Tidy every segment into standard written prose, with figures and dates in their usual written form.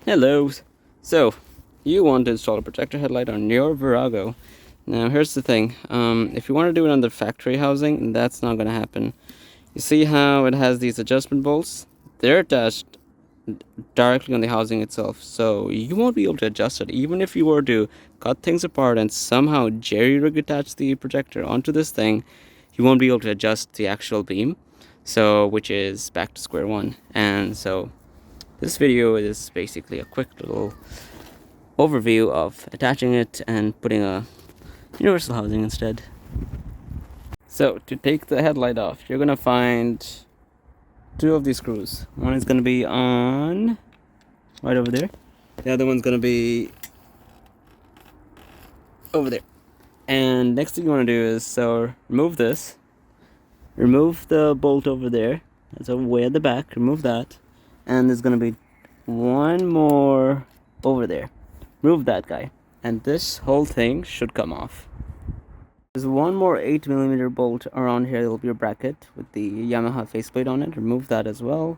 Hello. So, you want to install a projector headlight on your Virago. Now, here's the thing. If you want to do it on the factory housing, that's not going to happen. You see how it has these adjustment bolts? They're attached directly on the housing itself, so you won't be able to adjust it. Even if you were to cut things apart and somehow jerry-rig attach the projector onto this thing, you won't be able to adjust the actual beam. So, which is back to square one. And so, this video is basically a quick little overview of attaching it and putting a universal housing instead. So to take the headlight off, you're gonna find two of these screws. One is gonna be on right over there. The other one's gonna be over there. And next thing you want to do is remove this. Remove the bolt over there. That's over way at the back. Remove that. And there's gonna be one more over there. Remove that guy. And this whole thing should come off. There's one more 8mm bolt around here. There will be a bracket with the Yamaha faceplate on it. Remove that as well.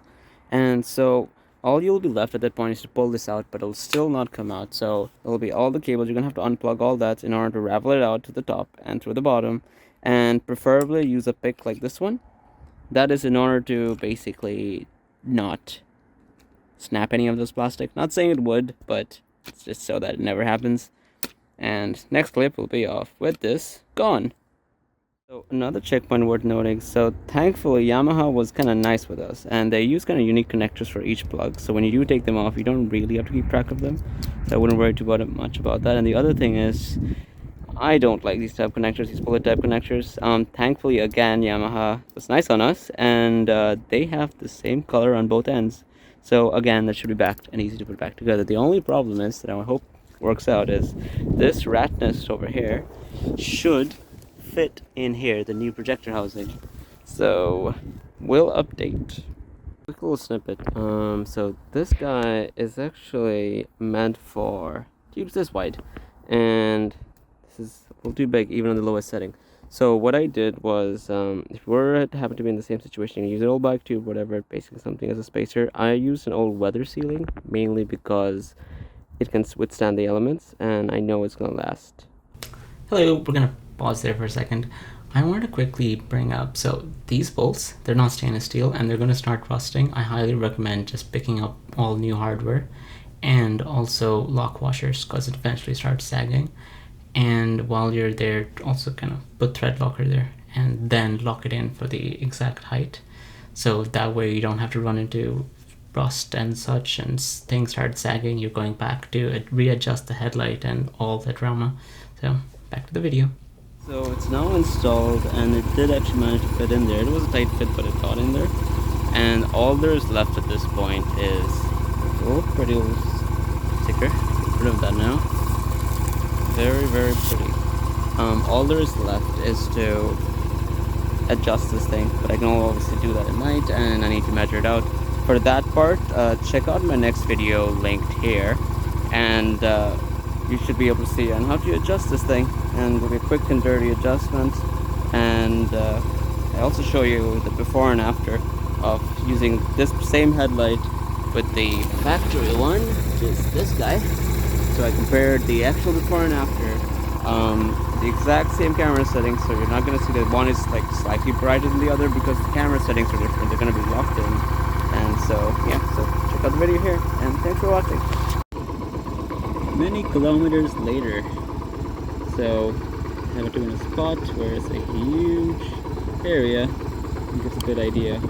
And so all you'll be left at that point is to pull this out, but it'll still not come out. So it'll be all the cables. You're gonna have to unplug all that in order to ravel it out to the top and through the bottom, and preferably use a pick like this one. That is in order to basically not snap any of this plastic. Not saying it would, but it's just so that it never happens. And next clip will be off with this gone. So another checkpoint worth noting. So thankfully Yamaha was kind of nice with us, and they use kind of unique connectors for each plug. So when you do take them off, you don't really have to keep track of them. So I wouldn't worry too much about that. And the other thing is, I don't like these type connectors, these bullet type connectors. Thankfully again, Yamaha was nice on us, and they have the same color on both ends. So again, that should be backed and easy to put back together. The only problem is that I hope works out is this rat nest over here should fit in here, the new projector housing. So we'll update. Quick little snippet. So this guy is actually meant for tubes this wide, and this is a little too big even on the lowest setting. So what I did was, if we were to happen to be in the same situation, you use an old bike tube, whatever, basically something as a spacer. I used an old weather sealing, mainly because it can withstand the elements, and I know it's gonna last. Hello, we're gonna pause there for a second. I wanted to quickly bring up, so these bolts, they're not stainless steel and they're gonna start rusting. I highly recommend just picking up all new hardware, and also lock washers, because it eventually starts sagging. And while you're there, also kind of put thread locker there and then lock it in for the exact height, so that way you don't have to run into rust and such, and things start sagging, you're going back to readjust the headlight and all that drama. So back to the video. So it's now installed, and it did actually manage to fit in there. It was a tight fit, but it got in there. And all there is left at this point is a little pretty little sticker. Get rid of that now. Very, very pretty. All there is left is to adjust this thing, but I can obviously do that at night, and I need to measure it out. For that part, check out my next video linked here, and you should be able to see on how to adjust this thing, and it'll be a quick and dirty adjustment. And I also show you the before and after of using this same headlight with the factory one, which is this guy. So I compared the actual before and after, the exact same camera settings, so you're not going to see that one is like slightly brighter than the other, because the camera settings are different. They're going to be locked in. And so yeah, so check out the video here, and thanks for watching. Many kilometers later, so I have it in a spot where it's a huge area. I think it's a good idea.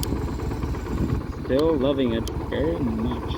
Still loving it very much.